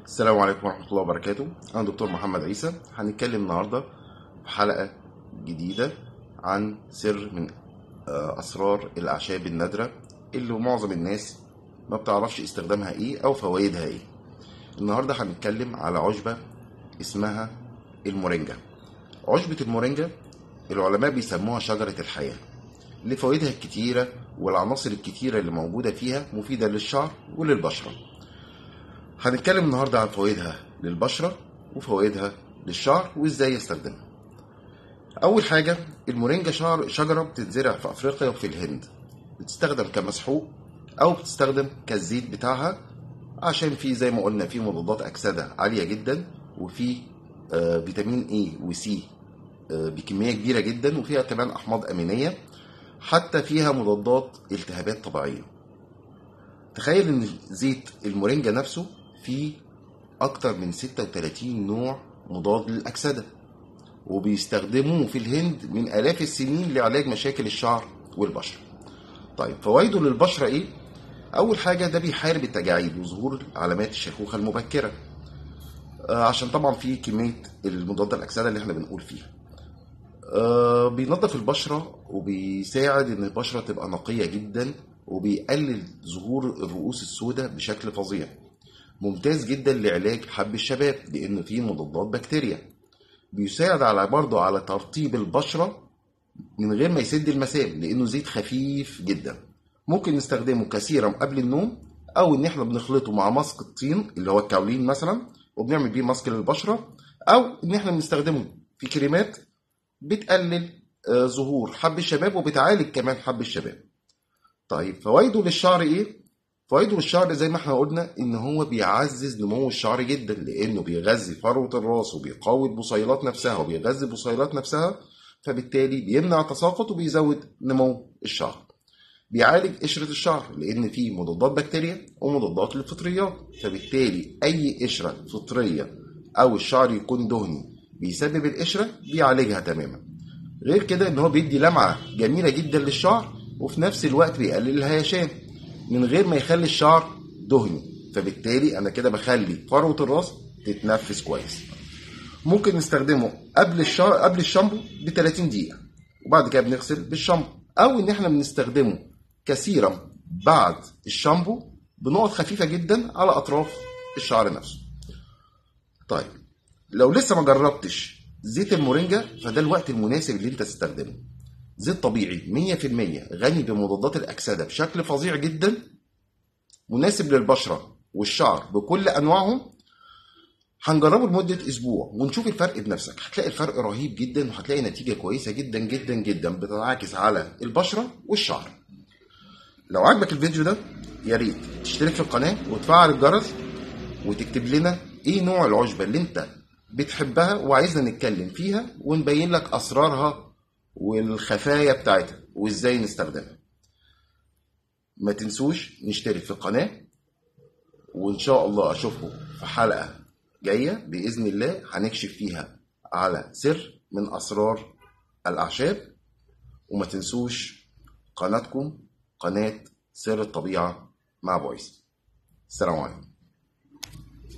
السلام عليكم ورحمة الله وبركاته. أنا دكتور محمد عيسى. هنتكلم النهاردة في حلقة جديدة عن سر من أسرار الأعشاب النادرة اللي معظم الناس ما بتعرفش استخدامها إيه أو فوائدها إيه. النهاردة هنتكلم على عشبة اسمها المورينجا. عشبة المورينجا العلماء بيسموها شجرة الحياة لفوائدها الكتيرة والعناصر الكتيرة اللي موجودة فيها مفيدة للشعر وللبشرة. هنتكلم النهاردة عن فوائدها للبشرة وفوائدها للشعر وازاي يستخدمها. اول حاجة، المورينجا شجرة بتتزرع في افريقيا وفي الهند، بتستخدم كمسحوق او بتستخدم كالزيت بتاعها، عشان فيه زي ما قلنا فيه مضادات اكسدة عالية جدا، وفيه فيتامين اي وسي بكمية كبيرة جدا، وفيها كمان احماض امينية، حتى فيها مضادات التهابات طبيعية. تخيل ان زيت المورينجا نفسه فيه أكتر من 36 نوع مضاد للأكسدة، وبيستخدموه في الهند من آلاف السنين لعلاج مشاكل الشعر والبشرة. طيب فوائده للبشرة إيه؟ أول حاجة، ده بيحارب التجاعيد وظهور علامات الشيخوخة المبكرة، عشان طبعا فيه كمية المضاد الأكسدة اللي احنا بنقول فيها. بينظف البشرة وبيساعد إن البشرة تبقى نقية جدا، وبيقلل ظهور الرؤوس السوداء بشكل فظيع. ممتاز جدا لعلاج حب الشباب لأنه فيه مضادات بكتيريا. بيساعد برضه على ترطيب البشرة من غير ما يسد المسام، لأنه زيت خفيف جدا. ممكن نستخدمه كسيرم قبل النوم، أو إن إحنا بنخلطه مع ماسك الطين اللي هو الكاولين مثلا وبنعمل بيه ماسك للبشرة، أو إن إحنا بنستخدمه في كريمات بتقلل ظهور حب الشباب وبتعالج كمان حب الشباب. طيب فوائده للشعر إيه؟ فوائده للشعر زي ما احنا قلنا ان هو بيعزز نمو الشعر جدا، لانه بيغذي فروة الراس وبيقوي البصيلات نفسها وبيغذي البصيلات نفسها، فبالتالي بيمنع تساقط وبيزود نمو الشعر. بيعالج قشرة الشعر لان فيه مضادات بكتيريا ومضادات للفطريات، فبالتالي اي قشرة فطرية او الشعر يكون دهني بيسبب القشرة بيعالجها تماما. غير كده ان هو بيدي لمعة جميلة جدا للشعر، وفي نفس الوقت بيقلل الهيشان من غير ما يخلي الشعر دهني، فبالتالي انا كده بخلي فروة الراس تتنفس كويس. ممكن نستخدمه قبل الشامبو ب 30 دقيقة، وبعد كده بنغسل بالشامبو، او ان احنا بنستخدمه كسيرم بعد الشامبو بنقط خفيفة جدا على اطراف الشعر نفسه. طيب لو لسه ما جربتش زيت المورينجا فده الوقت المناسب اللي انت تستخدمه. زيت طبيعي 100% غني بمضادات الأكسدة بشكل فظيع جدا، مناسب للبشرة والشعر بكل أنواعهم. هنجربه لمدة أسبوع ونشوف الفرق بنفسك. هتلاقي الفرق رهيب جدا، وهتلاقي نتيجة كويسة جدا جدا جدا بتنعكس على البشرة والشعر. لو عجبك الفيديو ده يا ريت تشترك في القناة وتفعل الجرس، وتكتب لنا ايه نوع العشبة اللي انت بتحبها وعايزنا نتكلم فيها، ونبين لك أسرارها والخفايا بتاعتها وازاي نستخدمها. ما تنسوش نشترك في القناة، وان شاء الله اشوفكم في حلقة جاية بإذن الله هنكشف فيها على سر من أسرار الأعشاب. وما تنسوش قناتكم، قناة سر الطبيعة مع بويس. السلام عليكم.